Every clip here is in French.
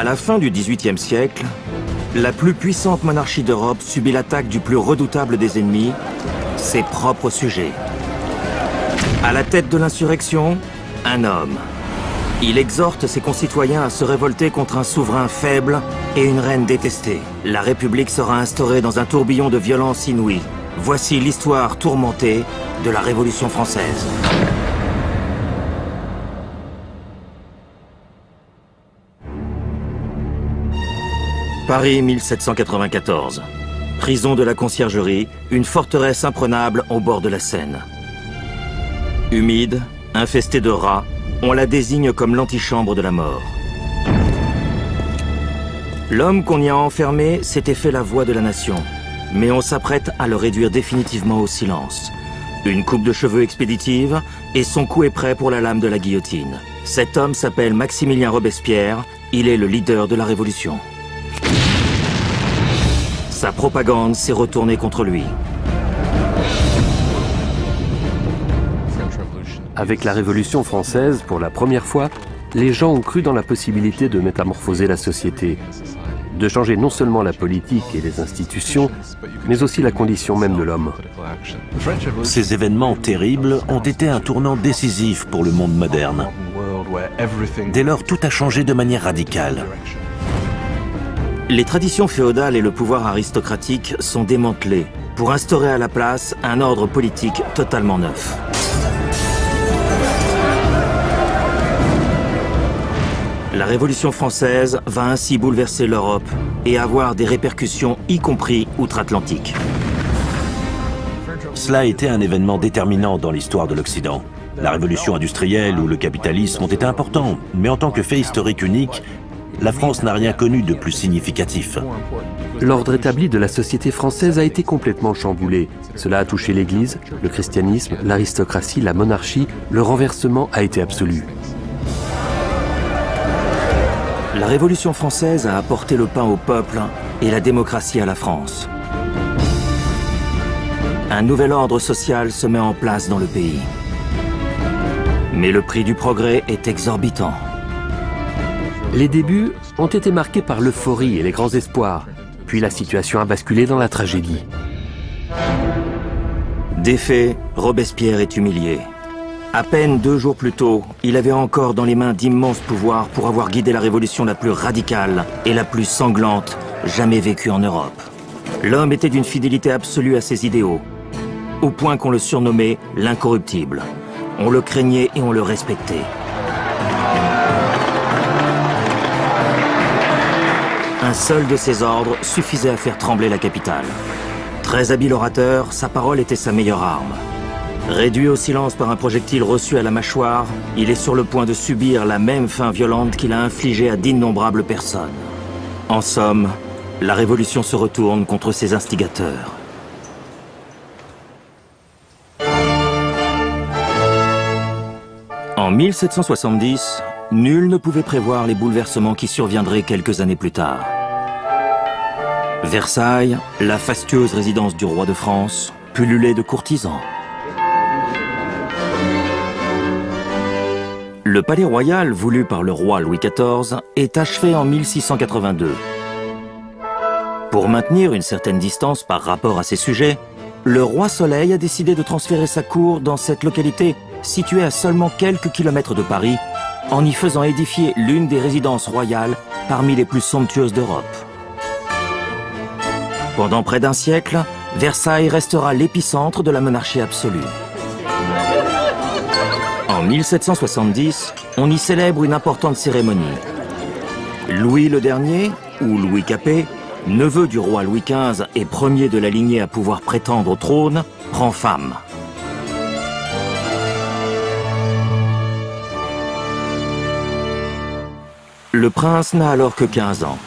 À la fin du XVIIIe siècle, la plus puissante monarchie d'Europe subit l'attaque du plus redoutable des ennemis, ses propres sujets. À la tête de l'insurrection, un homme. Il exhorte ses concitoyens à se révolter contre un souverain faible et une reine détestée. La République sera instaurée dans un tourbillon de violence inouïe. Voici l'histoire tourmentée de la Révolution française. Paris 1794. Prison de la Conciergerie, une forteresse imprenable au bord de la Seine. Humide, infestée de rats, on la désigne comme l'antichambre de la mort. L'homme qu'on y a enfermé s'était fait la voix de la nation, mais on s'apprête à le réduire définitivement au silence. Une coupe de cheveux expéditive et son cou est prêt pour la lame de la guillotine. Cet homme s'appelle Maximilien Robespierre, il est le leader de la Révolution. Sa propagande s'est retournée contre lui. Avec la Révolution française, pour la première fois, les gens ont cru dans la possibilité de métamorphoser la société, de changer non seulement la politique et les institutions, mais aussi la condition même de l'homme. Ces événements terribles ont été un tournant décisif pour le monde moderne. Dès lors, tout a changé de manière radicale. Les traditions féodales et le pouvoir aristocratique sont démantelés pour instaurer à la place un ordre politique totalement neuf. La Révolution française va ainsi bouleverser l'Europe et avoir des répercussions, y compris outre-Atlantique. Cela a été un événement déterminant dans l'histoire de l'Occident. La révolution industrielle ou le capitalisme ont été importants, mais en tant que fait historique unique, la France n'a rien connu de plus significatif. L'ordre établi de la société française a été complètement chamboulé. Cela a touché l'Église, le christianisme, l'aristocratie, la monarchie. Le renversement a été absolu. La Révolution française a apporté le pain au peuple et la démocratie à la France. Un nouvel ordre social se met en place dans le pays. Mais le prix du progrès est exorbitant. Les débuts ont été marqués par l'euphorie et les grands espoirs. Puis la situation a basculé dans la tragédie. Défait, Robespierre est humilié. À peine 2 jours plus tôt, il avait encore dans les mains d'immenses pouvoirs pour avoir guidé la révolution la plus radicale et la plus sanglante jamais vécue en Europe. L'homme était d'une fidélité absolue à ses idéaux, au point qu'on le surnommait l'incorruptible. On le craignait et on le respectait. Un seul de ses ordres suffisait à faire trembler la capitale. Très habile orateur, sa parole était sa meilleure arme. Réduit au silence par un projectile reçu à la mâchoire, il est sur le point de subir la même fin violente qu'il a infligée à d'innombrables personnes. En somme, la révolution se retourne contre ses instigateurs. En 1770, nul ne pouvait prévoir les bouleversements qui surviendraient quelques années plus tard. Versailles, la fastueuse résidence du roi de France, pullulait de courtisans. Le palais royal, voulu par le roi Louis XIV, est achevé en 1682. Pour maintenir une certaine distance par rapport à ses sujets, le roi Soleil a décidé de transférer sa cour dans cette localité située à seulement quelques kilomètres de Paris, en y faisant édifier l'une des résidences royales parmi les plus somptueuses d'Europe. Pendant près d'un siècle, Versailles restera l'épicentre de la monarchie absolue. En 1770, on y célèbre une importante cérémonie. Louis le Dernier, ou Louis Capet, neveu du roi Louis XV et premier de la lignée à pouvoir prétendre au trône, prend femme. Le prince n'a alors que 15 ans.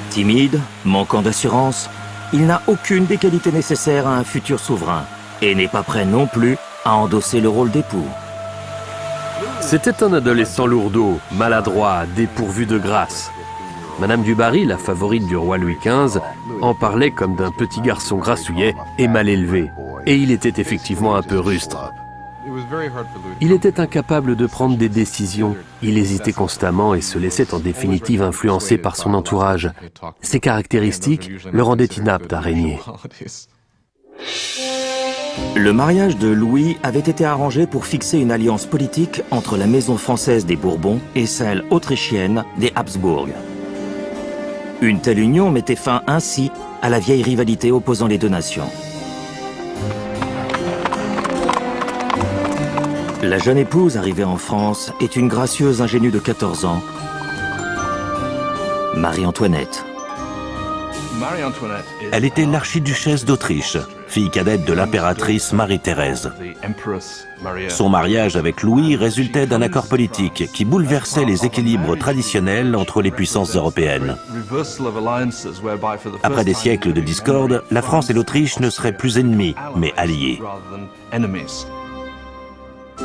Timide, manquant d'assurance, il n'a aucune des qualités nécessaires à un futur souverain et n'est pas prêt non plus à endosser le rôle d'époux. C'était un adolescent lourdeau, maladroit, dépourvu de grâce. Madame du Barry, la favorite du roi Louis XV, en parlait comme d'un petit garçon grassouillet et mal élevé. Et il était effectivement un peu rustre. Il était incapable de prendre des décisions. Il hésitait constamment et se laissait en définitive influencer par son entourage. Ces caractéristiques le rendaient inapte à régner. Le mariage de Louis avait été arrangé pour fixer une alliance politique entre la maison française des Bourbons et celle autrichienne des Habsbourg. Une telle union mettait fin ainsi à la vieille rivalité opposant les deux nations. La jeune épouse arrivée en France est une gracieuse ingénue de 14 ans, Marie-Antoinette. Elle était l'archiduchesse d'Autriche, fille cadette de l'impératrice Marie-Thérèse. Son mariage avec Louis résultait d'un accord politique qui bouleversait les équilibres traditionnels entre les puissances européennes. Après des siècles de discorde, la France et l'Autriche ne seraient plus ennemies, mais alliées.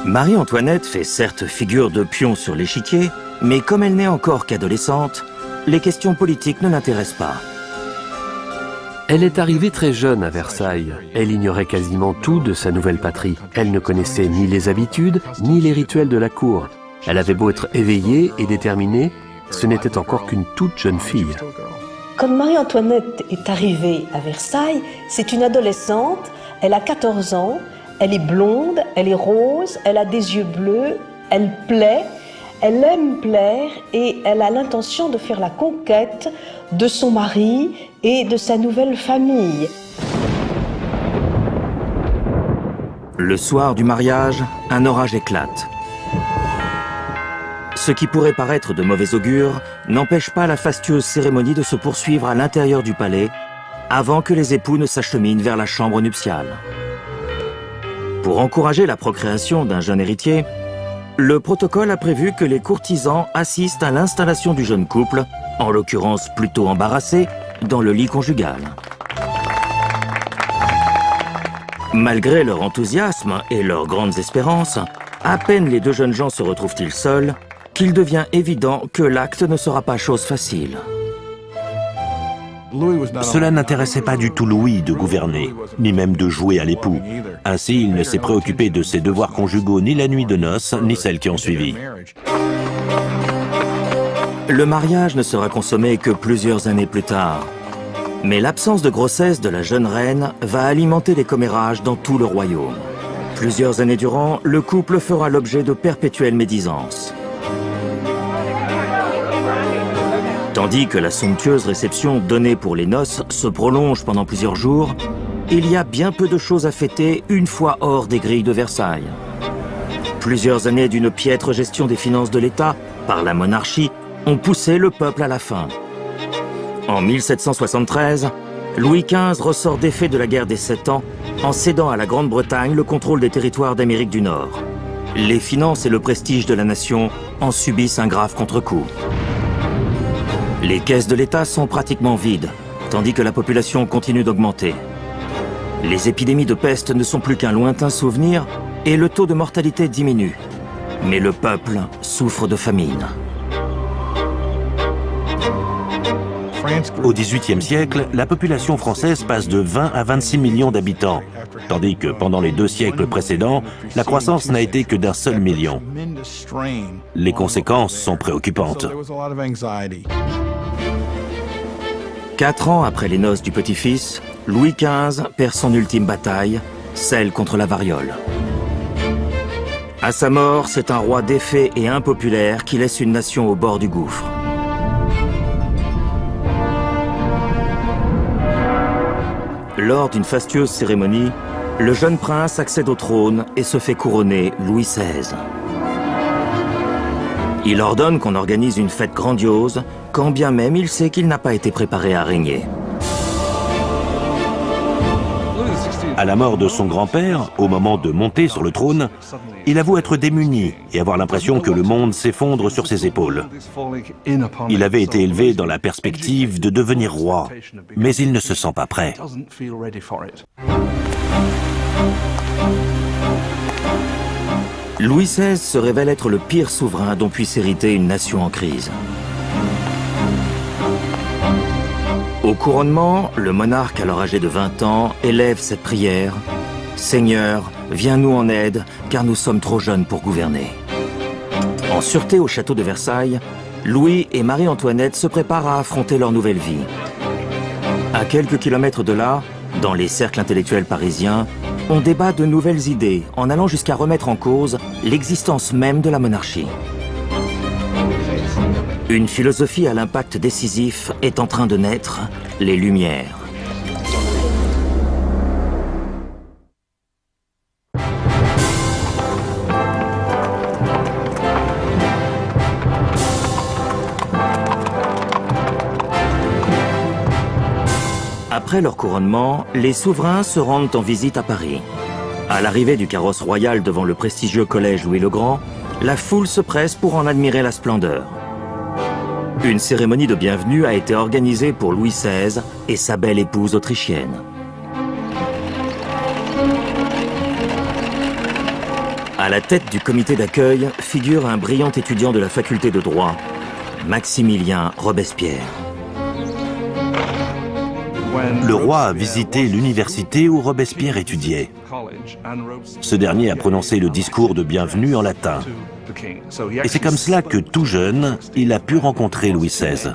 Marie-Antoinette fait certes figure de pion sur l'échiquier, mais comme elle n'est encore qu'adolescente, les questions politiques ne l'intéressent pas. Elle est arrivée très jeune à Versailles. Elle ignorait quasiment tout de sa nouvelle patrie. Elle ne connaissait ni les habitudes, ni les rituels de la cour. Elle avait beau être éveillée et déterminée, ce n'était encore qu'une toute jeune fille. Quand Marie-Antoinette est arrivée à Versailles, c'est une adolescente, elle a 14 ans, elle est blonde, elle est rose, elle a des yeux bleus, elle plaît, elle aime plaire et elle a l'intention de faire la conquête de son mari et de sa nouvelle famille. Le soir du mariage, un orage éclate. Ce qui pourrait paraître de mauvais augure n'empêche pas la fastueuse cérémonie de se poursuivre à l'intérieur du palais avant que les époux ne s'acheminent vers la chambre nuptiale. Pour encourager la procréation d'un jeune héritier, le protocole a prévu que les courtisans assistent à l'installation du jeune couple, en l'occurrence plutôt embarrassé, dans le lit conjugal. Malgré leur enthousiasme et leurs grandes espérances, à peine les deux jeunes gens se retrouvent-ils seuls, qu'il devient évident que l'acte ne sera pas chose facile. Cela n'intéressait pas du tout Louis de gouverner, ni même de jouer à l'époux. Ainsi, il ne s'est préoccupé de ses devoirs conjugaux ni la nuit de noces, ni celle qui ont suivi. Le mariage ne sera consommé que plusieurs années plus tard. Mais l'absence de grossesse de la jeune reine va alimenter les commérages dans tout le royaume. Plusieurs années durant, le couple fera l'objet de perpétuelles médisances. Tandis que la somptueuse réception donnée pour les noces se prolonge pendant plusieurs jours, il y a bien peu de choses à fêter une fois hors des grilles de Versailles. Plusieurs années d'une piètre gestion des finances de l'État par la monarchie ont poussé le peuple à la faim. En 1773, Louis XV ressort défait de la guerre des 7 ans en cédant à la Grande-Bretagne le contrôle des territoires d'Amérique du Nord. Les finances et le prestige de la nation en subissent un grave contre-coup. Les caisses de l'État sont pratiquement vides, tandis que la population continue d'augmenter. Les épidémies de peste ne sont plus qu'un lointain souvenir et le taux de mortalité diminue. Mais le peuple souffre de famine. Au XVIIIe siècle, la population française passe de 20 à 26 millions d'habitants, tandis que pendant les 2 siècles précédents, la croissance n'a été que d'1 seul million. Les conséquences sont préoccupantes. 4 ans après les noces du petit-fils, Louis XV perd son ultime bataille, celle contre la variole. À sa mort, c'est un roi défait et impopulaire qui laisse une nation au bord du gouffre. Lors d'une fastueuse cérémonie, le jeune prince accède au trône et se fait couronner Louis XVI. Il ordonne qu'on organise une fête grandiose, quand bien même il sait qu'il n'a pas été préparé à régner. À la mort de son grand-père, au moment de monter sur le trône, il avoue être démuni et avoir l'impression que le monde s'effondre sur ses épaules. Il avait été élevé dans la perspective de devenir roi, mais il ne se sent pas prêt. Louis XVI se révèle être le pire souverain dont puisse hériter une nation en crise. Au couronnement, le monarque, alors âgé de 20 ans, élève cette prière : « Seigneur, viens nous en aide, car nous sommes trop jeunes pour gouverner. En sûreté au château de Versailles, Louis et Marie-Antoinette se préparent à affronter leur nouvelle vie. À quelques kilomètres de là, dans les cercles intellectuels parisiens, on débat de nouvelles idées, en allant jusqu'à remettre en cause l'existence même de la monarchie. Une philosophie à l'impact décisif est en train de naître, les Lumières. Après leur couronnement, les souverains se rendent en visite à Paris. À l'arrivée du carrosse royal devant le prestigieux collège Louis-le-Grand, la foule se presse pour en admirer la splendeur. Une cérémonie de bienvenue a été organisée pour Louis XVI et sa belle épouse autrichienne. À la tête du comité d'accueil figure un brillant étudiant de la faculté de droit, Maximilien Robespierre. Le roi a visité l'université où Robespierre étudiait. Ce dernier a prononcé le discours de bienvenue en latin. Et c'est comme cela que, tout jeune, il a pu rencontrer Louis XVI.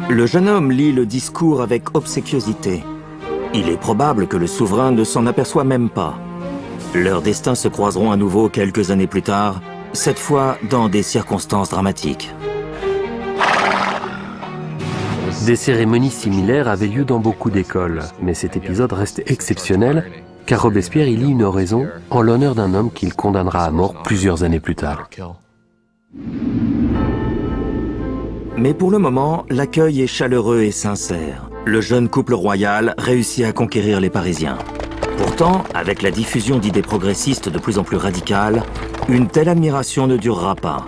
Le jeune homme lit le discours avec obséquiosité. Il est probable que le souverain ne s'en aperçoit même pas. Leurs destins se croiseront à nouveau quelques années plus tard, cette fois dans des circonstances dramatiques. Des cérémonies similaires avaient lieu dans beaucoup d'écoles, mais cet épisode reste exceptionnel car Robespierre y lit une oraison en l'honneur d'un homme qu'il condamnera à mort plusieurs années plus tard. Mais pour le moment, l'accueil est chaleureux et sincère. Le jeune couple royal réussit à conquérir les Parisiens. Pourtant, avec la diffusion d'idées progressistes de plus en plus radicales, une telle admiration ne durera pas.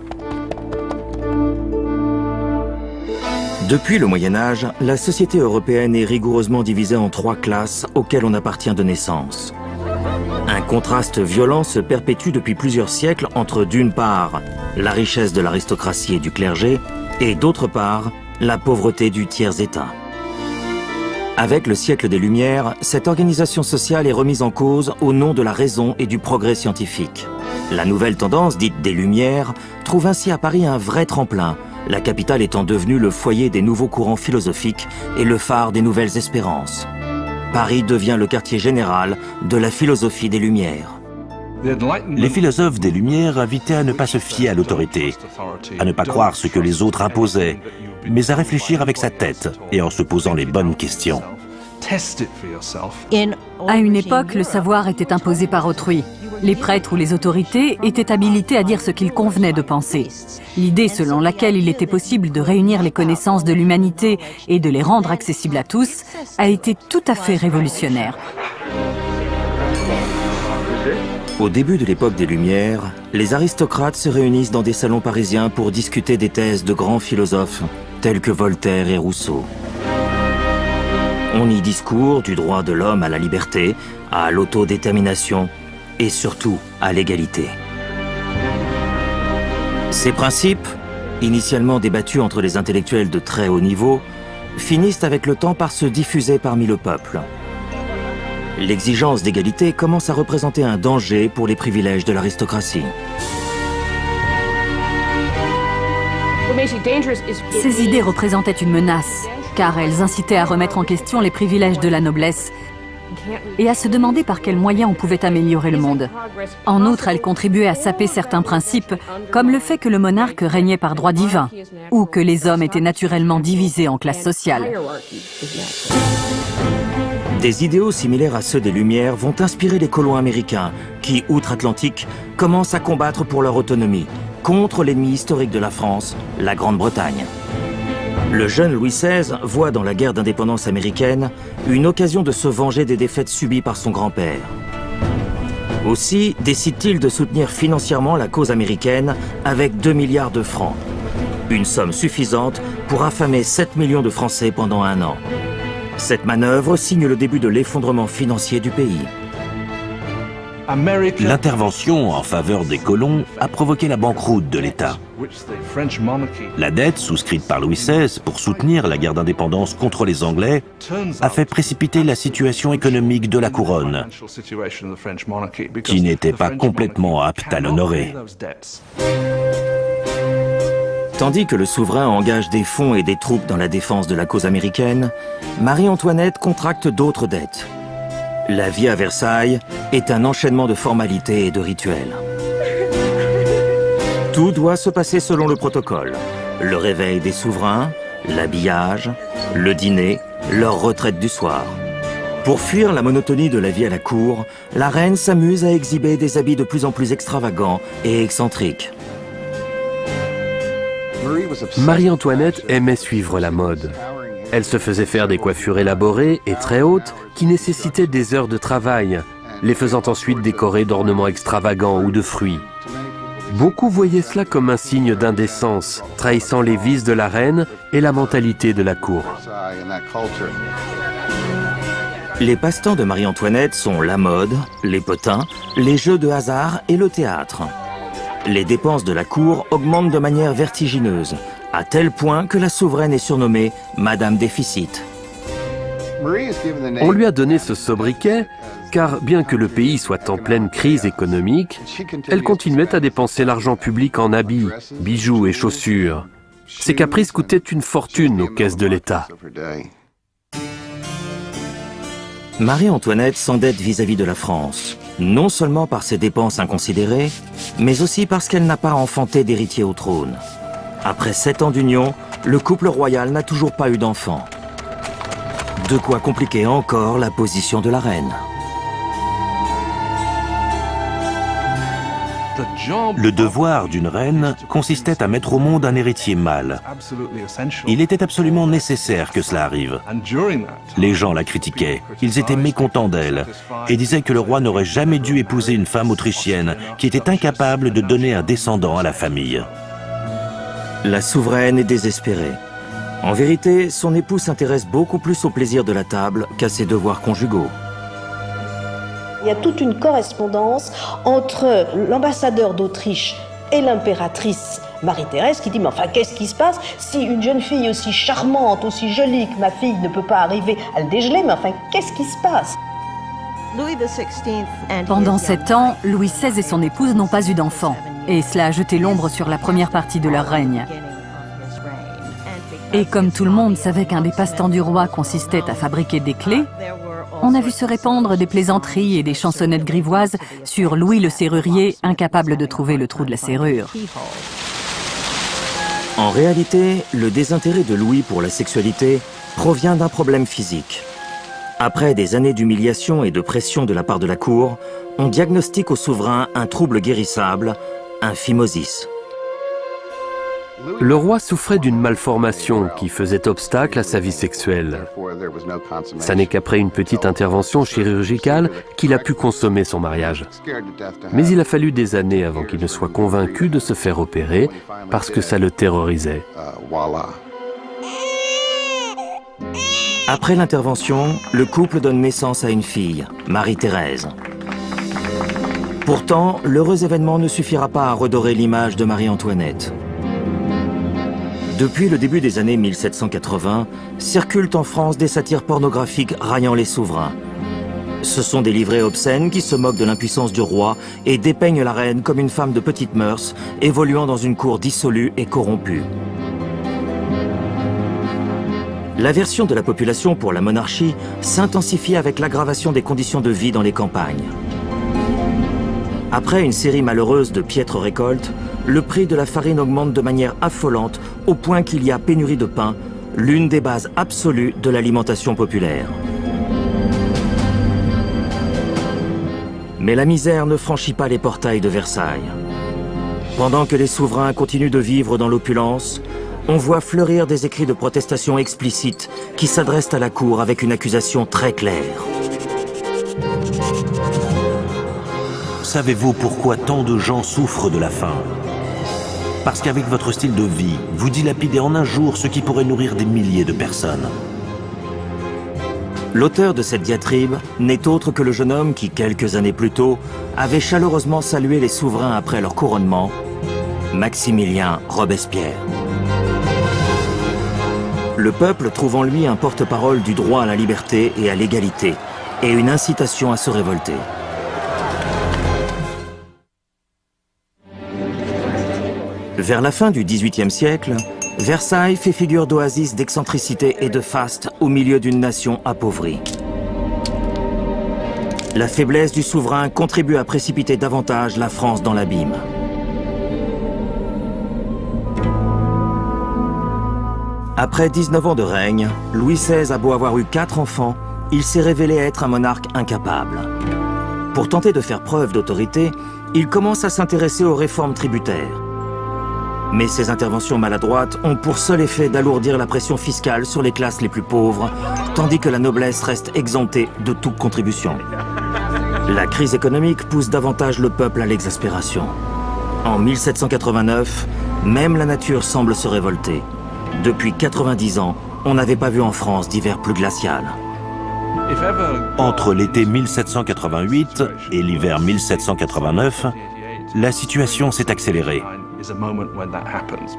Depuis le Moyen-Âge, la société européenne est rigoureusement divisée en 3 classes auxquelles on appartient de naissance. Un contraste violent se perpétue depuis plusieurs siècles entre, d'une part, la richesse de l'aristocratie et du clergé, et d'autre part, la pauvreté du tiers-état. Avec le siècle des Lumières, cette organisation sociale est remise en cause au nom de la raison et du progrès scientifique. La nouvelle tendance, dite des Lumières, trouve ainsi à Paris un vrai tremplin, la capitale étant devenue le foyer des nouveaux courants philosophiques et le phare des nouvelles espérances. Paris devient le quartier général de la philosophie des Lumières. Les philosophes des Lumières invitaient à ne pas se fier à l'autorité, à ne pas croire ce que les autres imposaient, mais à réfléchir avec sa tête et en se posant les bonnes questions. À une époque, le savoir était imposé par autrui. Les prêtres ou les autorités étaient habilités à dire ce qu'il convenait de penser. L'idée selon laquelle il était possible de réunir les connaissances de l'humanité et de les rendre accessibles à tous a été tout à fait révolutionnaire. Au début de l'époque des Lumières, les aristocrates se réunissent dans des salons parisiens pour discuter des thèses de grands philosophes tels que Voltaire et Rousseau. On y discourt du droit de l'homme à la liberté, à l'autodétermination et surtout à l'égalité. Ces principes, initialement débattus entre les intellectuels de très haut niveau, finissent avec le temps par se diffuser parmi le peuple. L'exigence d'égalité commence à représenter un danger pour les privilèges de l'aristocratie. Ces idées représentaient une menace, car elles incitaient à remettre en question les privilèges de la noblesse et à se demander par quels moyens on pouvait améliorer le monde. En outre, elles contribuaient à saper certains principes, comme le fait que le monarque régnait par droit divin, ou que les hommes étaient naturellement divisés en classes sociales. Des idéaux similaires à ceux des Lumières vont inspirer les colons américains qui, outre-Atlantique, commencent à combattre pour leur autonomie, contre l'ennemi historique de la France, la Grande-Bretagne. Le jeune Louis XVI voit dans la guerre d'indépendance américaine une occasion de se venger des défaites subies par son grand-père. Aussi décide-t-il de soutenir financièrement la cause américaine avec 2 milliards de francs. Une somme suffisante pour affamer 7 millions de Français pendant 1 an. Cette manœuvre signe le début de l'effondrement financier du pays. L'intervention en faveur des colons a provoqué la banqueroute de l'État. La dette souscrite par Louis XVI pour soutenir la guerre d'indépendance contre les Anglais a fait précipiter la situation économique de la couronne, qui n'était pas complètement apte à l'honorer. Tandis que le souverain engage des fonds et des troupes dans la défense de la cause américaine, Marie-Antoinette contracte d'autres dettes. La vie à Versailles est un enchaînement de formalités et de rituels. Tout doit se passer selon le protocole. Le réveil des souverains, l'habillage, le dîner, leur retraite du soir. Pour fuir la monotonie de la vie à la cour, la reine s'amuse à exhiber des habits de plus en plus extravagants et excentriques. Marie-Antoinette aimait suivre la mode. Elle se faisait faire des coiffures élaborées et très hautes qui nécessitaient des heures de travail, les faisant ensuite décorer d'ornements extravagants ou de fruits. Beaucoup voyaient cela comme un signe d'indécence, trahissant les vices de la reine et la mentalité de la cour. Les passe-temps de Marie-Antoinette sont la mode, les potins, les jeux de hasard et le théâtre. Les dépenses de la cour augmentent de manière vertigineuse, à tel point que la souveraine est surnommée Madame Déficit. On lui a donné ce sobriquet car, bien que le pays soit en pleine crise économique, elle continuait à dépenser l'argent public en habits, bijoux et chaussures. Ses caprices coûtaient une fortune aux caisses de l'État. Marie-Antoinette s'endette vis-à-vis de la France, non seulement par ses dépenses inconsidérées, mais aussi parce qu'elle n'a pas enfanté d'héritier au trône. Après 7 ans d'union, le couple royal n'a toujours pas eu d'enfant. De quoi compliquer encore la position de la reine. Le devoir d'une reine consistait à mettre au monde un héritier mâle. Il était absolument nécessaire que cela arrive. Les gens la critiquaient, ils étaient mécontents d'elle et disaient que le roi n'aurait jamais dû épouser une femme autrichienne qui était incapable de donner un descendant à la famille. La souveraine est désespérée. En vérité, son époux s'intéresse beaucoup plus au plaisir de la table qu'à ses devoirs conjugaux. Il y a toute une correspondance entre l'ambassadeur d'Autriche et l'impératrice Marie-Thérèse qui dit « Mais enfin, qu'est-ce qui se passe si une jeune fille aussi charmante, aussi jolie que ma fille ne peut pas arriver à le dégeler? Mais enfin, qu'est-ce qui se passe ?» Pendant 7 ans, Louis XVI et son épouse n'ont pas eu d'enfant, et cela a jeté l'ombre sur la première partie de leur règne. Et comme tout le monde savait qu'un des passe-temps du roi consistait à fabriquer des clés, on a vu se répandre des plaisanteries et des chansonnettes grivoises sur Louis le serrurier, incapable de trouver le trou de la serrure. En réalité, le désintérêt de Louis pour la sexualité provient d'un problème physique. Après des années d'humiliation et de pression de la part de la cour, on diagnostique au souverain un trouble guérissable, un phimosis. Le roi souffrait d'une malformation qui faisait obstacle à sa vie sexuelle. Ça n'est qu'après une petite intervention chirurgicale qu'il a pu consommer son mariage. Mais il a fallu des années avant qu'il ne soit convaincu de se faire opérer parce que ça le terrorisait. Après l'intervention, le couple donne naissance à une fille, Marie-Thérèse. Pourtant, l'heureux événement ne suffira pas à redorer l'image de Marie-Antoinette. Depuis le début des années 1780, circulent en France des satires pornographiques raillant les souverains. Ce sont des livrets obscènes qui se moquent de l'impuissance du roi et dépeignent la reine comme une femme de petites mœurs, évoluant dans une cour dissolue et corrompue. L'aversion de la population pour la monarchie s'intensifie avec l'aggravation des conditions de vie dans les campagnes. Après une série malheureuse de piètres récoltes, le prix de la farine augmente de manière affolante au point qu'il y a pénurie de pain, l'une des bases absolues de l'alimentation populaire. Mais la misère ne franchit pas les portails de Versailles. Pendant que les souverains continuent de vivre dans l'opulence, on voit fleurir des écrits de protestation explicites qui s'adressent à la cour avec une accusation très claire. Savez-vous pourquoi tant de gens souffrent de la faim? Parce qu'avec votre style de vie, vous dilapidez en un jour ce qui pourrait nourrir des milliers de personnes. L'auteur de cette diatribe n'est autre que le jeune homme qui, quelques années plus tôt, avait chaleureusement salué les souverains après leur couronnement, Maximilien Robespierre. Le peuple trouve en lui un porte-parole du droit à la liberté et à l'égalité, et une incitation à se révolter. Vers la fin du XVIIIe siècle, Versailles fait figure d'oasis d'excentricité et de faste au milieu d'une nation appauvrie. La faiblesse du souverain contribue à précipiter davantage la France dans l'abîme. Après 19 ans de règne, Louis XVI a beau avoir eu 4 enfants, il s'est révélé être un monarque incapable. Pour tenter de faire preuve d'autorité, il commence à s'intéresser aux réformes tributaires. Mais ces interventions maladroites ont pour seul effet d'alourdir la pression fiscale sur les classes les plus pauvres, tandis que la noblesse reste exemptée de toute contribution. La crise économique pousse davantage le peuple à l'exaspération. En 1789, même la nature semble se révolter. Depuis 90 ans, on n'avait pas vu en France d'hiver plus glacial. Entre l'été 1788 et l'hiver 1789, la situation s'est accélérée.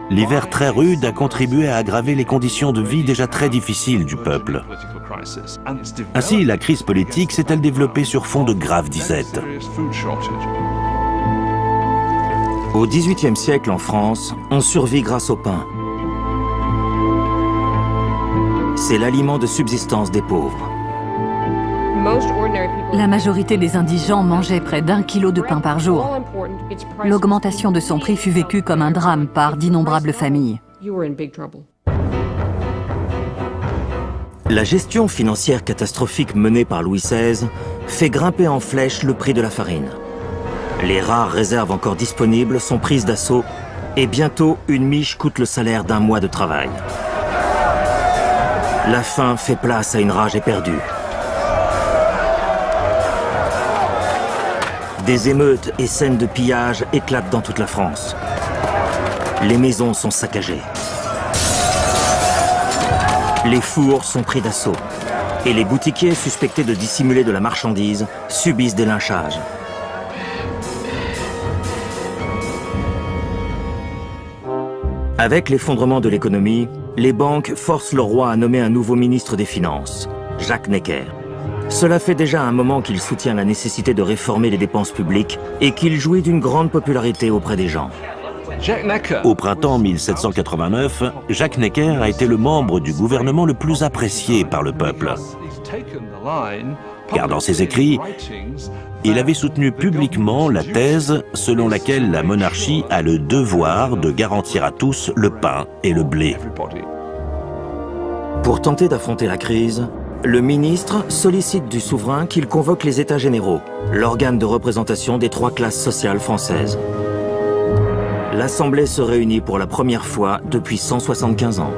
L'hiver très rude a contribué à aggraver les conditions de vie déjà très difficiles du peuple. Ainsi, la crise politique s'est-elle développée sur fond de graves disettes. Au XVIIIe siècle en France, on survit grâce au pain. C'est l'aliment de subsistance des pauvres. La majorité des indigents mangeaient près d'1 kilo de pain par jour. L'augmentation de son prix fut vécue comme un drame par d'innombrables familles. La gestion financière catastrophique menée par Louis XVI fait grimper en flèche le prix de la farine. Les rares réserves encore disponibles sont prises d'assaut et bientôt une miche coûte le salaire d'un mois de travail. La faim fait place à une rage éperdue. Des émeutes et scènes de pillage éclatent dans toute la France. Les maisons sont saccagées. Les fours sont pris d'assaut. Et les boutiquiers suspectés de dissimuler de la marchandise subissent des lynchages. Avec l'effondrement de l'économie, les banques forcent le roi à nommer un nouveau ministre des Finances, Jacques Necker. Cela fait déjà un moment qu'il soutient la nécessité de réformer les dépenses publiques et qu'il jouit d'une grande popularité auprès des gens. Au printemps 1789, Jacques Necker a été le membre du gouvernement le plus apprécié par le peuple. Car dans ses écrits, il avait soutenu publiquement la thèse selon laquelle la monarchie a le devoir de garantir à tous le pain et le blé. Pour tenter d'affronter la crise, le ministre sollicite du souverain qu'il convoque les États généraux, l'organe de représentation des 3 classes sociales françaises. L'Assemblée se réunit pour la première fois depuis 175 ans.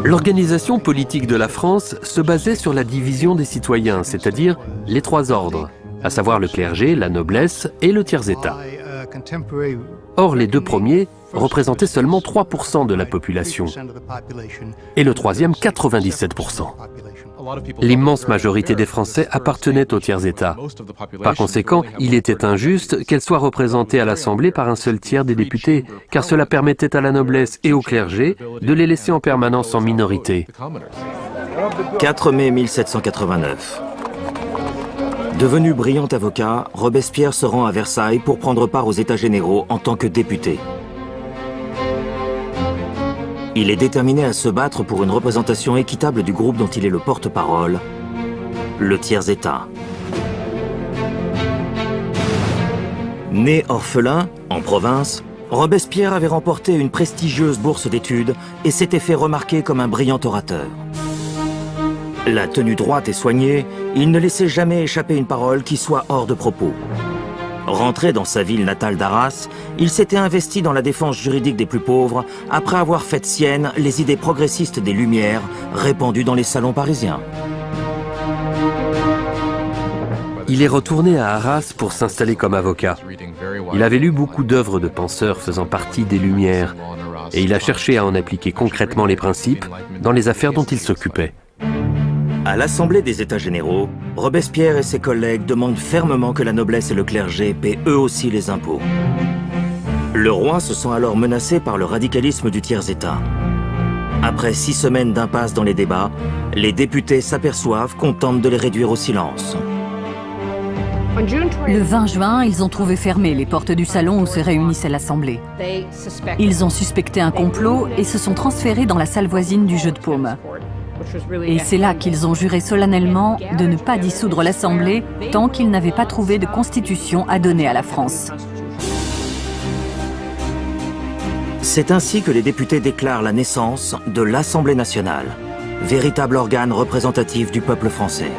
L'organisation politique de la France se basait sur la division des citoyens, c'est-à-dire les 3 ordres, à savoir le clergé, la noblesse et le tiers-état. Or, les 2 premiers représentaient seulement 3% de la population, et le troisième 97%. L'immense majorité des Français appartenaient au tiers-état. Par conséquent, il était injuste qu'elle soit représentée à l'Assemblée par un seul tiers des députés, car cela permettait à la noblesse et au clergé de les laisser en permanence en minorité. 4 mai 1789. Devenu brillant avocat, Robespierre se rend à Versailles pour prendre part aux États généraux en tant que député. Il est déterminé à se battre pour une représentation équitable du groupe dont il est le porte-parole, le tiers-état. Né orphelin, en province, Robespierre avait remporté une prestigieuse bourse d'études et s'était fait remarquer comme un brillant orateur. La tenue droite et soignée, il ne laissait jamais échapper une parole qui soit hors de propos. Rentré dans sa ville natale d'Arras, il s'était investi dans la défense juridique des plus pauvres après avoir fait sienne les idées progressistes des Lumières répandues dans les salons parisiens. Il est retourné à Arras pour s'installer comme avocat. Il avait lu beaucoup d'œuvres de penseurs faisant partie des Lumières, et il a cherché à en appliquer concrètement les principes dans les affaires dont il s'occupait. À l'Assemblée des États généraux, Robespierre et ses collègues demandent fermement que la noblesse et le clergé paient eux aussi les impôts. Le roi se sent alors menacé par le radicalisme du tiers-État. Après 6 semaines d'impasse dans les débats, les députés s'aperçoivent qu'on tente de les réduire au silence. Le 20 juin, ils ont trouvé fermées les portes du salon où se réunissait l'Assemblée. Ils ont suspecté un complot et se sont transférés dans la salle voisine du jeu de paume. Et c'est là qu'ils ont juré solennellement de ne pas dissoudre l'Assemblée tant qu'ils n'avaient pas trouvé de constitution à donner à la France. C'est ainsi que les députés déclarent la naissance de l'Assemblée nationale, véritable organe représentatif du peuple français.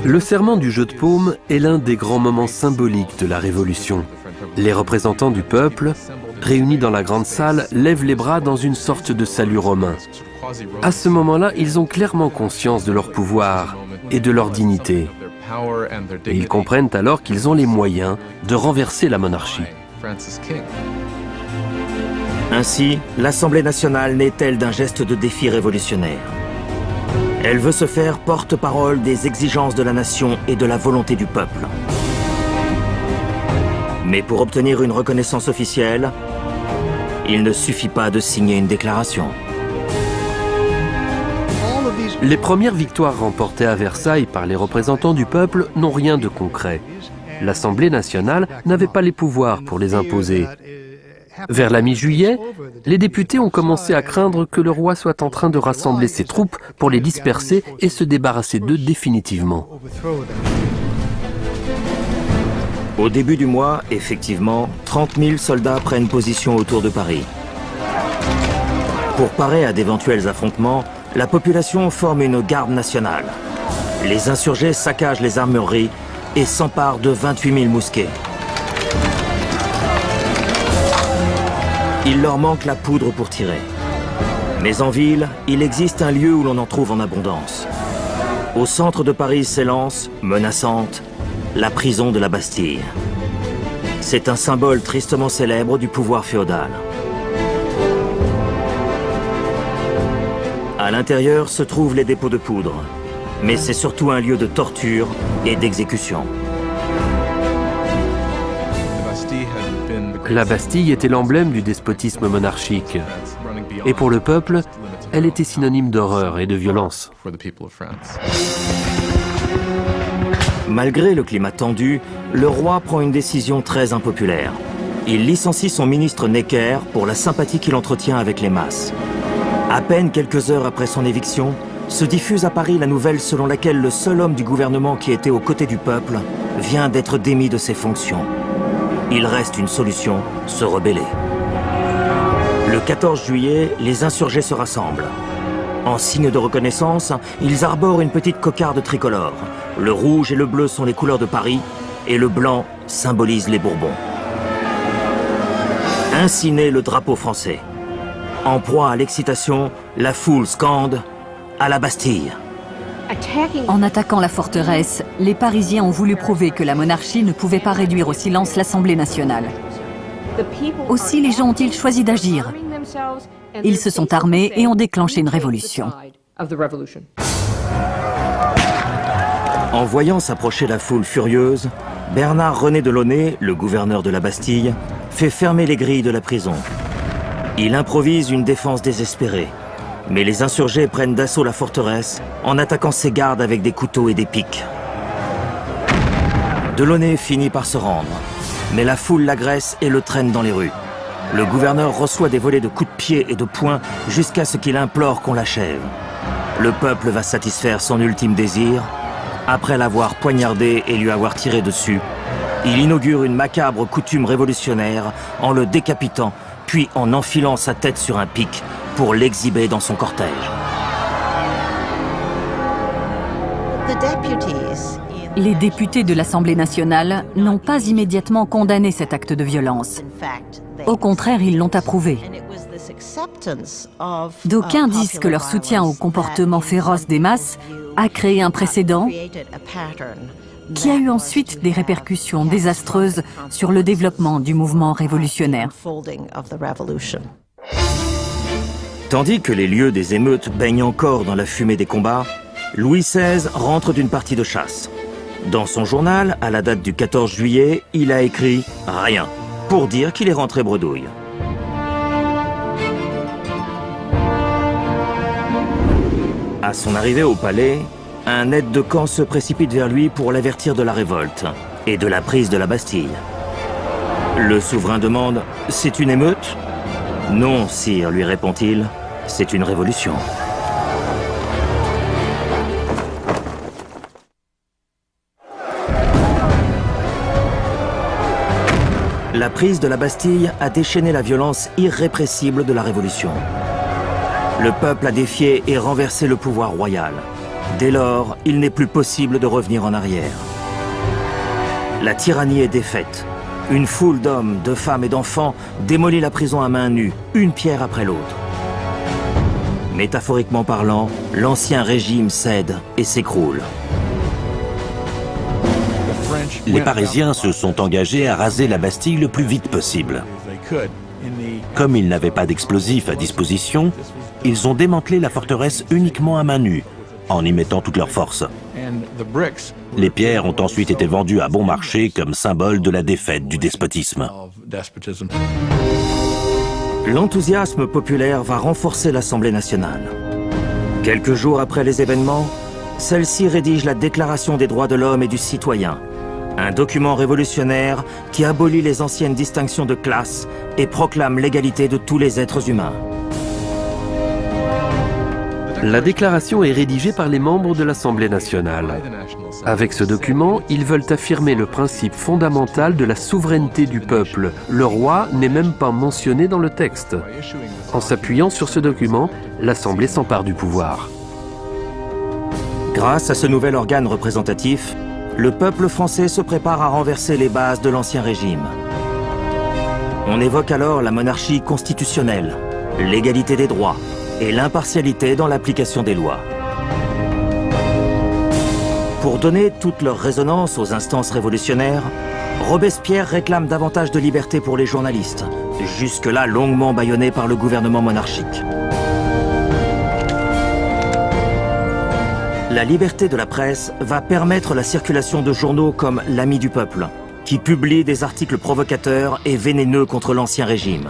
Le serment du jeu de paume est l'un des grands moments symboliques de la Révolution. Les représentants du peuple, réunis dans la grande salle, lèvent les bras dans une sorte de salut romain. À ce moment-là, ils ont clairement conscience de leur pouvoir et de leur dignité. Et ils comprennent alors qu'ils ont les moyens de renverser la monarchie. Ainsi, l'Assemblée nationale naît-elle d'un geste de défi révolutionnaire. Elle veut se faire porte-parole des exigences de la nation et de la volonté du peuple. Mais pour obtenir une reconnaissance officielle, il ne suffit pas de signer une déclaration. Les premières victoires remportées à Versailles par les représentants du peuple n'ont rien de concret. L'Assemblée nationale n'avait pas les pouvoirs pour les imposer. Vers la mi-juillet, les députés ont commencé à craindre que le roi soit en train de rassembler ses troupes pour les disperser et se débarrasser d'eux définitivement. Au début du mois, effectivement, 30 000 soldats prennent position autour de Paris. Pour parer à d'éventuels affrontements, la population forme une garde nationale. Les insurgés saccagent les armureries et s'emparent de 28 000 mousquets. Il leur manque la poudre pour tirer. Mais en ville, il existe un lieu où l'on en trouve en abondance. Au centre de Paris s'élance, menaçante, la prison de la Bastille. C'est un symbole tristement célèbre du pouvoir féodal. À l'intérieur se trouvent les dépôts de poudre, mais c'est surtout un lieu de torture et d'exécution. La Bastille était l'emblème du despotisme monarchique. Et pour le peuple, elle était synonyme d'horreur et de violence. Malgré le climat tendu, le roi prend une décision très impopulaire. Il licencie son ministre Necker pour la sympathie qu'il entretient avec les masses. À peine quelques heures après son éviction, se diffuse à Paris la nouvelle selon laquelle le seul homme du gouvernement qui était aux côtés du peuple vient d'être démis de ses fonctions. Il reste une solution, se rebeller. Le 14 juillet, les insurgés se rassemblent. En signe de reconnaissance, ils arborent une petite cocarde tricolore. Le rouge et le bleu sont les couleurs de Paris, et le blanc symbolise les Bourbons. Ainsi naît le drapeau français. En proie à l'excitation, la foule scande « À la Bastille !» En attaquant la forteresse, les Parisiens ont voulu prouver que la monarchie ne pouvait pas réduire au silence l'Assemblée nationale. Aussi, les gens ont-ils choisi d'agir. Ils se sont armés et ont déclenché une révolution. En voyant s'approcher la foule furieuse, Bernard-René Delaunay, le gouverneur de la Bastille, fait fermer les grilles de la prison. Il improvise une défense désespérée. Mais les insurgés prennent d'assaut la forteresse en attaquant ses gardes avec des couteaux et des pics. Delaunay finit par se rendre, mais la foule l'agresse et le traîne dans les rues. Le gouverneur reçoit des volées de coups de pied et de poing jusqu'à ce qu'il implore qu'on l'achève. Le peuple va satisfaire son ultime désir. Après l'avoir poignardé et lui avoir tiré dessus, il inaugure une macabre coutume révolutionnaire en le décapitant, puis en enfilant sa tête sur un pic pour l'exhiber dans son cortège. Les députés de l'Assemblée nationale n'ont pas immédiatement condamné cet acte de violence. Au contraire, ils l'ont approuvé. D'aucuns disent que leur soutien au comportement féroce des masses a créé un précédent qui a eu ensuite des répercussions désastreuses sur le développement du mouvement révolutionnaire. Tandis que les lieux des émeutes baignent encore dans la fumée des combats, Louis XVI rentre d'une partie de chasse. Dans son journal, à la date du 14 juillet, il a écrit « rien » pour dire qu'il est rentré bredouille. À son arrivée au palais, un aide de camp se précipite vers lui pour l'avertir de la révolte et de la prise de la Bastille. Le souverain demande « C'est une émeute ?» « Non, sire, lui répond-il, c'est une révolution. » La prise de la Bastille a déchaîné la violence irrépressible de la Révolution. Le peuple a défié et renversé le pouvoir royal. Dès lors, il n'est plus possible de revenir en arrière. La tyrannie est défaite. Une foule d'hommes, de femmes et d'enfants démolit la prison à main nue, une pierre après l'autre. Métaphoriquement parlant, l'ancien régime cède et s'écroule. Les Parisiens se sont engagés à raser la Bastille le plus vite possible. Comme ils n'avaient pas d'explosifs à disposition, ils ont démantelé la forteresse uniquement à main nue, en y mettant toutes leurs forces. Les pierres ont ensuite été vendues à bon marché comme symbole de la défaite du despotisme. L'enthousiasme populaire va renforcer l'Assemblée nationale. Quelques jours après les événements, celle-ci rédige la Déclaration des droits de l'homme et du citoyen, un document révolutionnaire qui abolit les anciennes distinctions de classe et proclame l'égalité de tous les êtres humains. La déclaration est rédigée par les membres de l'Assemblée nationale. Avec ce document, ils veulent affirmer le principe fondamental de la souveraineté du peuple. Le roi n'est même pas mentionné dans le texte. En s'appuyant sur ce document, l'Assemblée s'empare du pouvoir. Grâce à ce nouvel organe représentatif, le peuple français se prépare à renverser les bases de l'ancien régime. On évoque alors la monarchie constitutionnelle, l'égalité des droits et l'impartialité dans l'application des lois. Pour donner toute leur résonance aux instances révolutionnaires, Robespierre réclame davantage de liberté pour les journalistes, jusque-là longuement bâillonnés par le gouvernement monarchique. La liberté de la presse va permettre la circulation de journaux comme l'Ami du Peuple, qui publie des articles provocateurs et vénéneux contre l'ancien régime.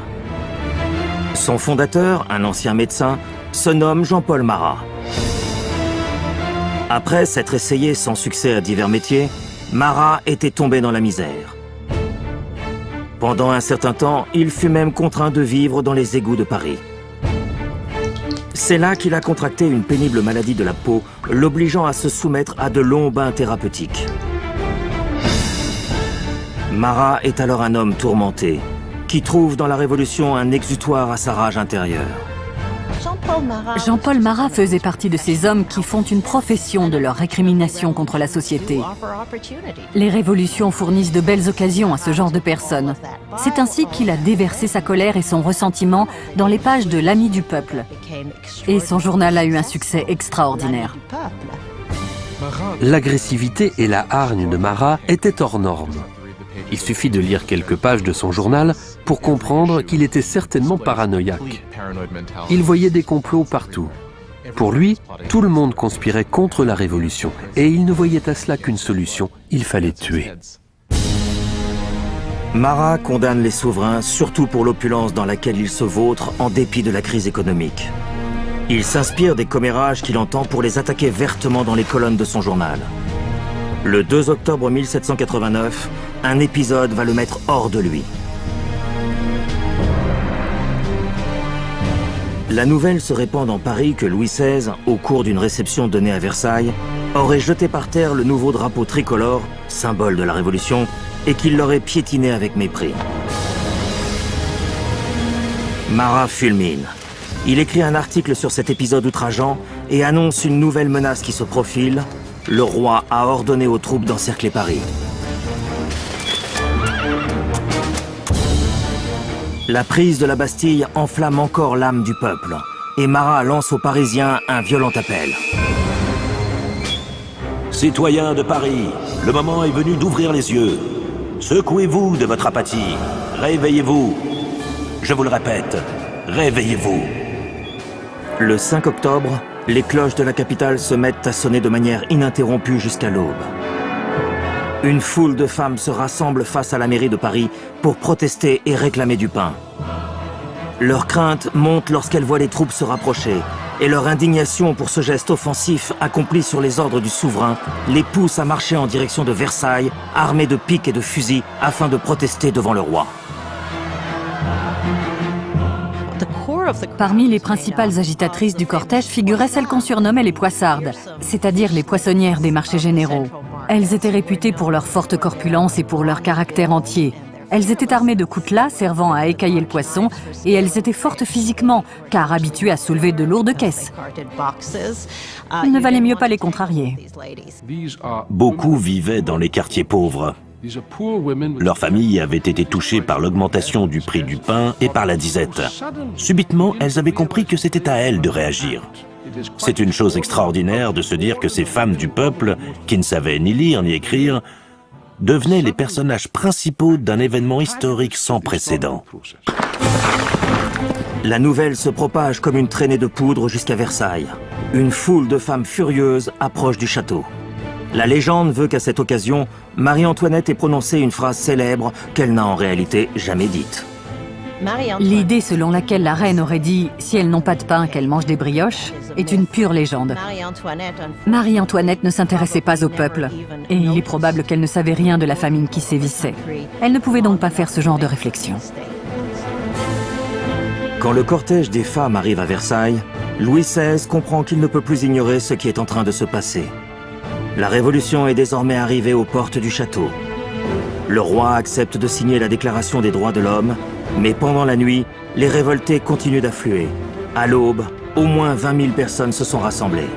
Son fondateur, un ancien médecin, se nomme Jean-Paul Marat. Après s'être essayé sans succès à divers métiers, Marat était tombé dans la misère. Pendant un certain temps, il fut même contraint de vivre dans les égouts de Paris. C'est là qu'il a contracté une pénible maladie de la peau, l'obligeant à se soumettre à de longs bains thérapeutiques. Marat est alors un homme tourmenté, qui trouve dans la Révolution un exutoire à sa rage intérieure. Jean-Paul Marat faisait partie de ces hommes qui font une profession de leur récrimination contre la société. Les révolutions fournissent de belles occasions à ce genre de personnes. C'est ainsi qu'il a déversé sa colère et son ressentiment dans les pages de l'Ami du Peuple. Et son journal a eu un succès extraordinaire. L'agressivité et la hargne de Marat étaient hors normes. Il suffit de lire quelques pages de son journal pour comprendre qu'il était certainement paranoïaque. Il voyait des complots partout. Pour lui, tout le monde conspirait contre la Révolution et il ne voyait à cela qu'une solution, il fallait tuer. Marat condamne les souverains surtout pour l'opulence dans laquelle ils se vautrent en dépit de la crise économique. Il s'inspire des commérages qu'il entend pour les attaquer vertement dans les colonnes de son journal. Le 2 octobre 1789, un épisode va le mettre hors de lui. La nouvelle se répand dans Paris que Louis XVI, au cours d'une réception donnée à Versailles, aurait jeté par terre le nouveau drapeau tricolore, symbole de la Révolution, et qu'il l'aurait piétiné avec mépris. Marat fulmine. Il écrit un article sur cet épisode outrageant et annonce une nouvelle menace qui se profile. Le roi a ordonné aux troupes d'encercler Paris. La prise de la Bastille enflamme encore l'âme du peuple et Marat lance aux Parisiens un violent appel. Citoyens de Paris, le moment est venu d'ouvrir les yeux. Secouez-vous de votre apathie. Réveillez-vous. Je vous le répète, réveillez-vous. Le 5 octobre, les cloches de la capitale se mettent à sonner de manière ininterrompue jusqu'à l'aube. Une foule de femmes se rassemble face à la mairie de Paris pour protester et réclamer du pain. Leur crainte monte lorsqu'elles voient les troupes se rapprocher, et leur indignation pour ce geste offensif accompli sur les ordres du souverain les pousse à marcher en direction de Versailles, armés de piques et de fusils, afin de protester devant le roi. Parmi les principales agitatrices du cortège figuraient celles qu'on surnommait les poissardes, c'est-à-dire les poissonnières des marchés généraux. Elles étaient réputées pour leur forte corpulence et pour leur caractère entier. Elles étaient armées de coutelas servant à écailler le poisson et elles étaient fortes physiquement, car habituées à soulever de lourdes caisses. Il ne valait mieux pas les contrarier. Beaucoup vivaient dans les quartiers pauvres. Leurs familles avaient été touchées par l'augmentation du prix du pain et par la disette. Subitement, elles avaient compris que c'était à elles de réagir. C'est une chose extraordinaire de se dire que ces femmes du peuple, qui ne savaient ni lire ni écrire, devenaient les personnages principaux d'un événement historique sans précédent. La nouvelle se propage comme une traînée de poudre jusqu'à Versailles. Une foule de femmes furieuses approche du château. La légende veut qu'à cette occasion, Marie-Antoinette ait prononcé une phrase célèbre qu'elle n'a en réalité jamais dite. L'idée selon laquelle la reine aurait dit « si elles n'ont pas de pain, qu'elles mangent des brioches » est une pure légende. Marie-Antoinette ne s'intéressait pas au peuple, et il est probable qu'elle ne savait rien de la famine qui sévissait. Elle ne pouvait donc pas faire ce genre de réflexion. Quand le cortège des femmes arrive à Versailles, Louis XVI comprend qu'il ne peut plus ignorer ce qui est en train de se passer. La révolution est désormais arrivée aux portes du château. Le roi accepte de signer la Déclaration des droits de l'homme, mais pendant la nuit, les révoltés continuent d'affluer. À l'aube, au moins 20 000 personnes se sont rassemblées.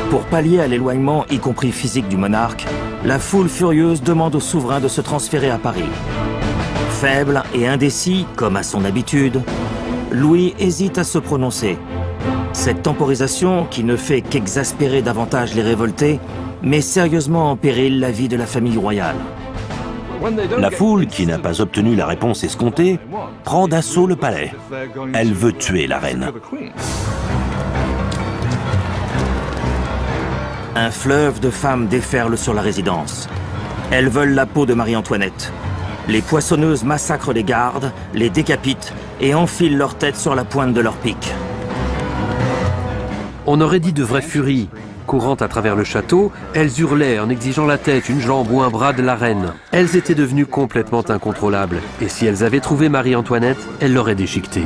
Pour pallier à l'éloignement, y compris physique, du monarque, la foule furieuse demande au souverain de se transférer à Paris. Faible et indécis, comme à son habitude, Louis hésite à se prononcer. Cette temporisation, qui ne fait qu'exaspérer davantage les révoltés, met sérieusement en péril la vie de la famille royale. La foule, qui n'a pas obtenu la réponse escomptée, prend d'assaut le palais. Elle veut tuer la reine. Un fleuve de femmes déferle sur la résidence. Elles veulent la peau de Marie-Antoinette. Les poissonneuses massacrent les gardes, les décapitent et enfilent leur tête sur la pointe de leurs piques. On aurait dit de vraies furies. Courant à travers le château, elles hurlaient en exigeant la tête, une jambe ou un bras de la reine. Elles étaient devenues complètement incontrôlables. Et si elles avaient trouvé Marie-Antoinette, elles l'auraient déchiquetée.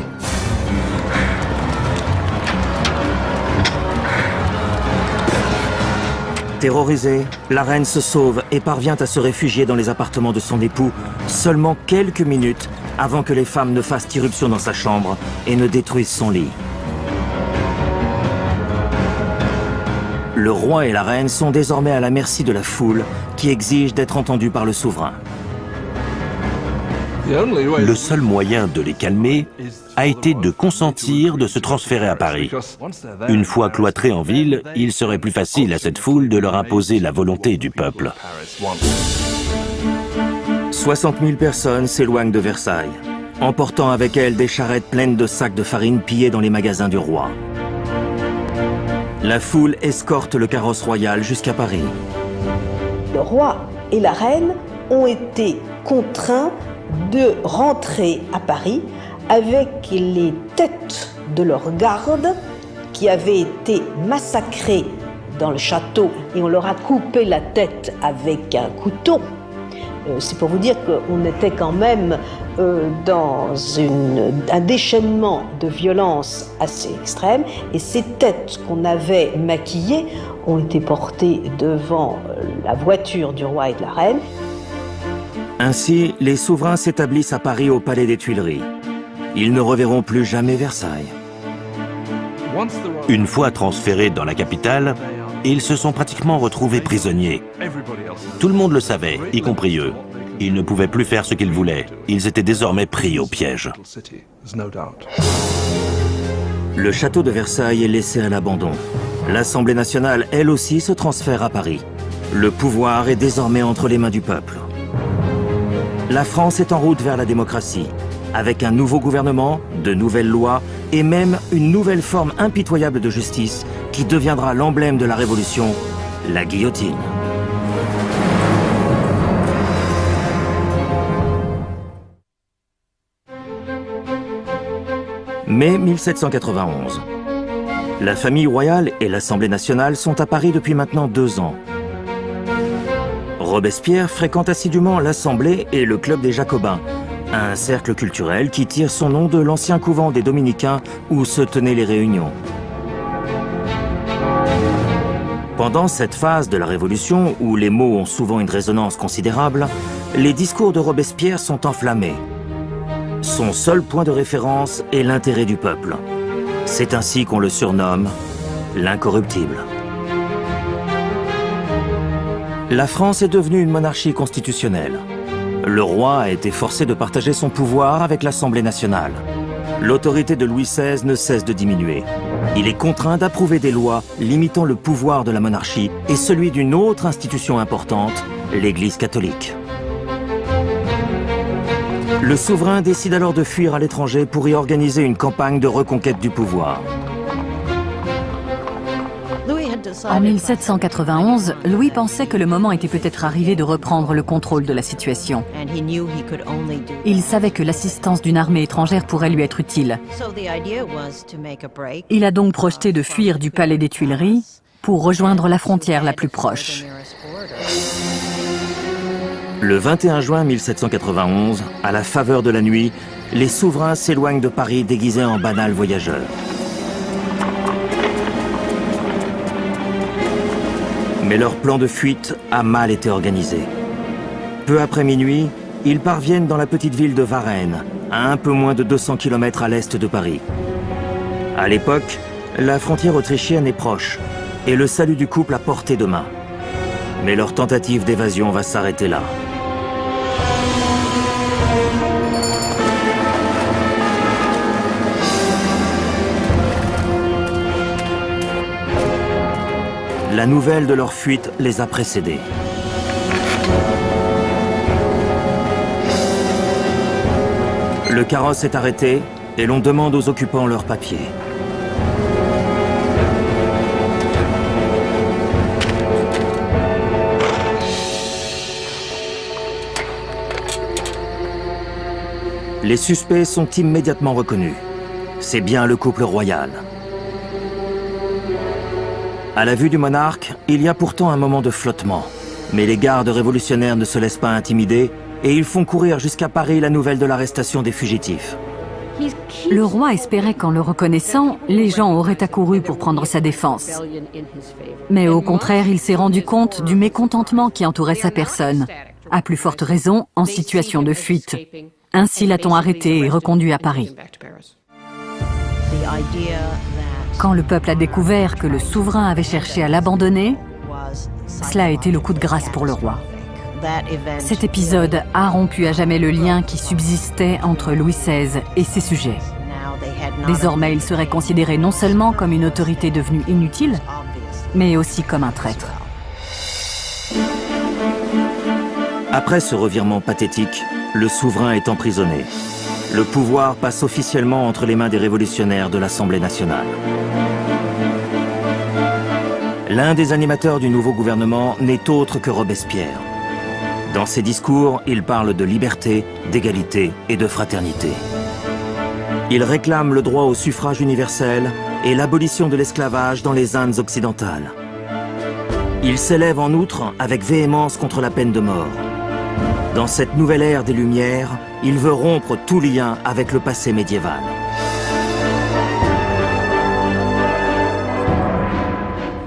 Terrorisée, la reine se sauve et parvient à se réfugier dans les appartements de son époux seulement quelques minutes avant que les femmes ne fassent irruption dans sa chambre et ne détruisent son lit. Le roi et la reine sont désormais à la merci de la foule qui exige d'être entendus par le souverain. Le seul moyen de les calmer a été de consentir de se transférer à Paris. Une fois cloîtrés en ville, il serait plus facile à cette foule de leur imposer la volonté du peuple. 60 000 personnes s'éloignent de Versailles, emportant avec elles des charrettes pleines de sacs de farine pillés dans les magasins du roi. La foule escorte le carrosse royal jusqu'à Paris. Le roi et la reine ont été contraints de rentrer à Paris avec les têtes de leurs gardes qui avaient été massacrés dans le château et on leur a coupé la tête avec un couteau. C'est pour vous dire qu'on était quand même dans un déchaînement de violence assez extrême et ces têtes qu'on avait maquillées ont été portées devant la voiture du roi et de la reine. Ainsi, les souverains s'établissent à Paris au Palais des Tuileries. Ils ne reverront plus jamais Versailles. Une fois transférés dans la capitale, ils se sont pratiquement retrouvés prisonniers. Tout le monde le savait, y compris eux. Ils ne pouvaient plus faire ce qu'ils voulaient. Ils étaient désormais pris au piège. Le château de Versailles est laissé à l'abandon. L'Assemblée nationale, elle aussi, se transfère à Paris. Le pouvoir est désormais entre les mains du peuple. La France est en route vers la démocratie, avec un nouveau gouvernement, de nouvelles lois et même une nouvelle forme impitoyable de justice qui deviendra l'emblème de la Révolution, la guillotine. Mai 1791. La famille royale et l'Assemblée nationale sont à Paris depuis maintenant 2 ans. Robespierre fréquente assidûment l'Assemblée et le Club des Jacobins, un cercle culturel qui tire son nom de l'ancien couvent des Dominicains où se tenaient les réunions. Pendant cette phase de la Révolution, où les mots ont souvent une résonance considérable, les discours de Robespierre sont enflammés. Son seul point de référence est l'intérêt du peuple. C'est ainsi qu'on le surnomme l'incorruptible. La France est devenue une monarchie constitutionnelle. Le roi a été forcé de partager son pouvoir avec l'Assemblée nationale. L'autorité de Louis XVI ne cesse de diminuer. Il est contraint d'approuver des lois limitant le pouvoir de la monarchie et celui d'une autre institution importante, l'Église catholique. Le souverain décide alors de fuir à l'étranger pour y organiser une campagne de reconquête du pouvoir. En 1791, Louis pensait que le moment était peut-être arrivé de reprendre le contrôle de la situation. Il savait que l'assistance d'une armée étrangère pourrait lui être utile. Il a donc projeté de fuir du palais des Tuileries pour rejoindre la frontière la plus proche. Le 21 juin 1791, à la faveur de la nuit, les souverains s'éloignent de Paris déguisés en banals voyageurs. Mais leur plan de fuite a mal été organisé. Peu après minuit, ils parviennent dans la petite ville de Varennes, à un peu moins de 200 km à l'est de Paris. À l'époque, la frontière autrichienne est proche, et le salut du couple à portée de main. Mais leur tentative d'évasion va s'arrêter là. La nouvelle de leur fuite les a précédés. Le carrosse est arrêté et l'on demande aux occupants leurs papiers. Les suspects sont immédiatement reconnus. C'est bien le couple royal. À la vue du monarque, il y a pourtant un moment de flottement. Mais les gardes révolutionnaires ne se laissent pas intimider et ils font courir jusqu'à Paris la nouvelle de l'arrestation des fugitifs. Le roi espérait qu'en le reconnaissant, les gens auraient accouru pour prendre sa défense. Mais au contraire, il s'est rendu compte du mécontentement qui entourait sa personne. À plus forte raison, en situation de fuite. Ainsi l'a-t-on arrêté et reconduit à Paris. Quand le peuple a découvert que le souverain avait cherché à l'abandonner, cela a été le coup de grâce pour le roi. Cet épisode a rompu à jamais le lien qui subsistait entre Louis XVI et ses sujets. Désormais, il serait considéré non seulement comme une autorité devenue inutile, mais aussi comme un traître. Après ce revirement pathétique, le souverain est emprisonné. Le pouvoir passe officiellement entre les mains des révolutionnaires de l'Assemblée nationale. L'un des animateurs du nouveau gouvernement n'est autre que Robespierre. Dans ses discours, il parle de liberté, d'égalité et de fraternité. Il réclame le droit au suffrage universel et l'abolition de l'esclavage dans les Indes occidentales. Il s'élève en outre avec véhémence contre la peine de mort. Dans cette nouvelle ère des Lumières, il veut rompre tout lien avec le passé médiéval.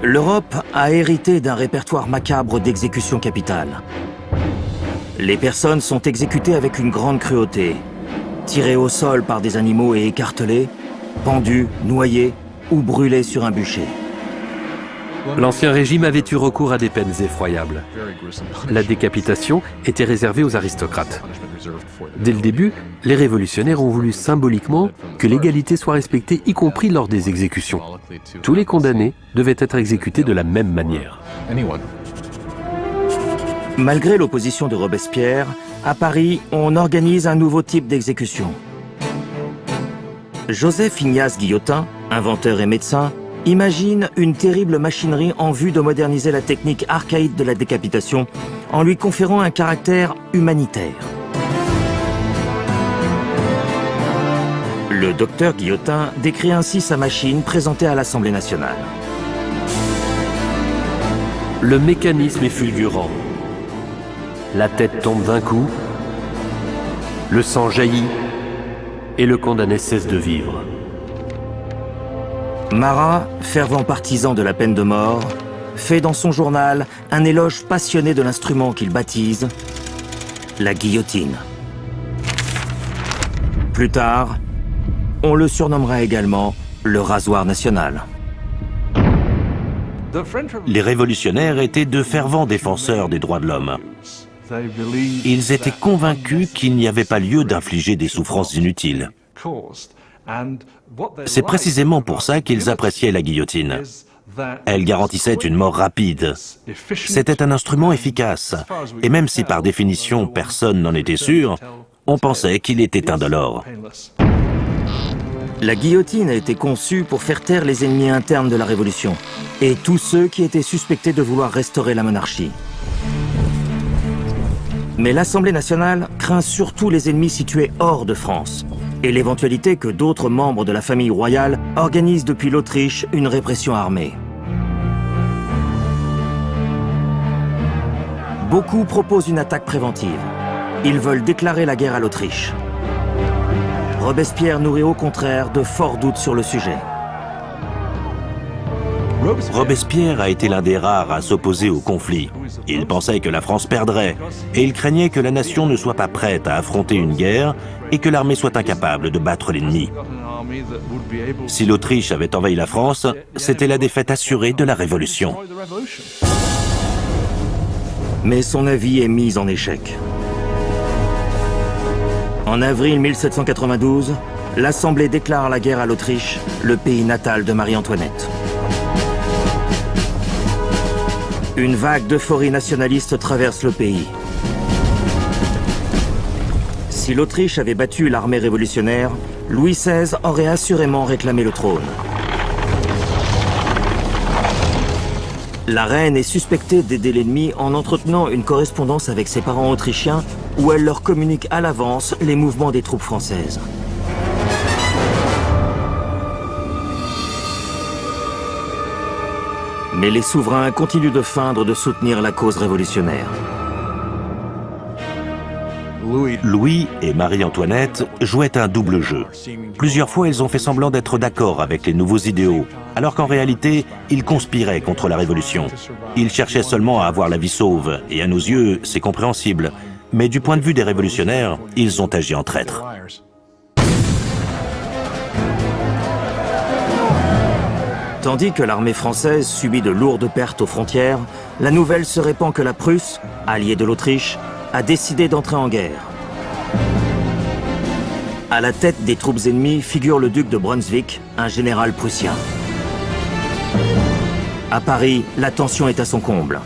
L'Europe a hérité d'un répertoire macabre d'exécutions capitales. Les personnes sont exécutées avec une grande cruauté, tirées au sol par des animaux et écartelées, pendues, noyées ou brûlées sur un bûcher. L'ancien régime avait eu recours à des peines effroyables. La décapitation était réservée aux aristocrates. Dès le début, les révolutionnaires ont voulu symboliquement que l'égalité soit respectée, y compris lors des exécutions. Tous les condamnés devaient être exécutés de la même manière. Malgré l'opposition de Robespierre, à Paris, on organise un nouveau type d'exécution. Joseph Ignace Guillotin, inventeur et médecin, imagine une terrible machinerie en vue de moderniser la technique archaïque de la décapitation en lui conférant un caractère humanitaire. Le docteur Guillotin décrit ainsi sa machine présentée à l'Assemblée nationale. Le mécanisme est fulgurant. La tête tombe d'un coup, le sang jaillit et le condamné cesse de vivre. Marat, fervent partisan de la peine de mort, fait dans son journal un éloge passionné de l'instrument qu'il baptise la guillotine. Plus tard, on le surnommera également le rasoir national. Les révolutionnaires étaient de fervents défenseurs des droits de l'homme. Ils étaient convaincus qu'il n'y avait pas lieu d'infliger des souffrances inutiles. C'est précisément pour ça qu'ils appréciaient la guillotine. Elle garantissait une mort rapide. C'était un instrument efficace, et même si par définition personne n'en était sûr, on pensait qu'il était indolore. La guillotine a été conçue pour faire taire les ennemis internes de la Révolution et tous ceux qui étaient suspectés de vouloir restaurer la monarchie. Mais l'Assemblée nationale craint surtout les ennemis situés hors de France et l'éventualité que d'autres membres de la famille royale organisent depuis l'Autriche une répression armée. Beaucoup proposent une attaque préventive. Ils veulent déclarer la guerre à l'Autriche. Robespierre nourrit au contraire de forts doutes sur le sujet. Robespierre a été l'un des rares à s'opposer au conflit. Il pensait que la France perdrait, et il craignait que la nation ne soit pas prête à affronter une guerre et que l'armée soit incapable de battre l'ennemi. Si l'Autriche avait envahi la France, c'était la défaite assurée de la Révolution. Mais son avis est mis en échec. En avril 1792, l'Assemblée déclare la guerre à l'Autriche, le pays natal de Marie-Antoinette. Une vague d'euphorie nationaliste traverse le pays. Si l'Autriche avait battu l'armée révolutionnaire, Louis XVI aurait assurément réclamé le trône. La reine est suspectée d'aider l'ennemi en entretenant une correspondance avec ses parents autrichiens où elle leur communique à l'avance les mouvements des troupes françaises. Mais les souverains continuent de feindre de soutenir la cause révolutionnaire. Louis et Marie-Antoinette jouaient un double jeu. Plusieurs fois, ils ont fait semblant d'être d'accord avec les nouveaux idéaux, alors qu'en réalité, ils conspiraient contre la Révolution. Ils cherchaient seulement à avoir la vie sauve, et à nos yeux, c'est compréhensible. Mais du point de vue des révolutionnaires, ils ont agi en traîtres. Tandis que l'armée française subit de lourdes pertes aux frontières, la nouvelle se répand que la Prusse, alliée de l'Autriche, a décidé d'entrer en guerre. À la tête des troupes ennemies figure le duc de Brunswick, un général prussien. À Paris, la tension est à son comble.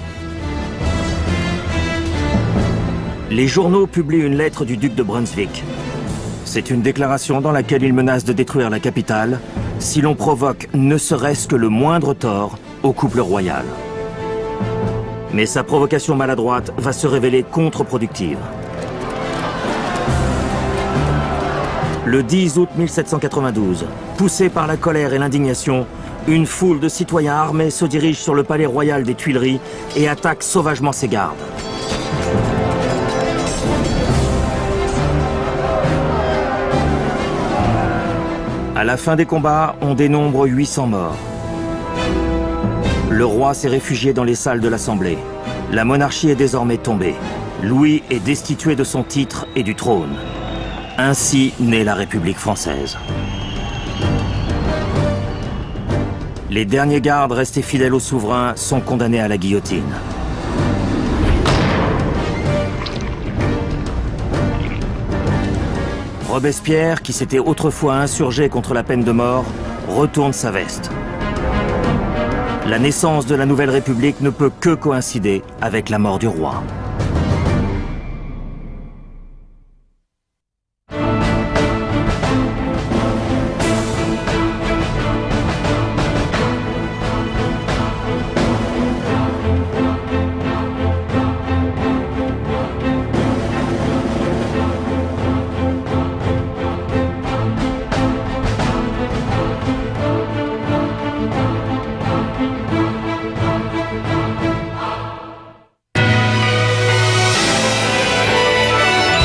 Les journaux publient une lettre du duc de Brunswick. C'est une déclaration dans laquelle il menace de détruire la capitale si l'on provoque ne serait-ce que le moindre tort au couple royal. Mais sa provocation maladroite va se révéler contre-productive. Le 10 août 1792, poussé par la colère et l'indignation, une foule de citoyens armés se dirige sur le palais royal des Tuileries et attaque sauvagement ses gardes. À la fin des combats, on dénombre 800 morts. Le roi s'est réfugié dans les salles de l'Assemblée. La monarchie est désormais tombée. Louis est destitué de son titre et du trône. Ainsi naît la République française. Les derniers gardes restés fidèles au souverain sont condamnés à la guillotine. Robespierre, qui s'était autrefois insurgé contre la peine de mort, retourne sa veste. La naissance de la Nouvelle République ne peut que coïncider avec la mort du roi.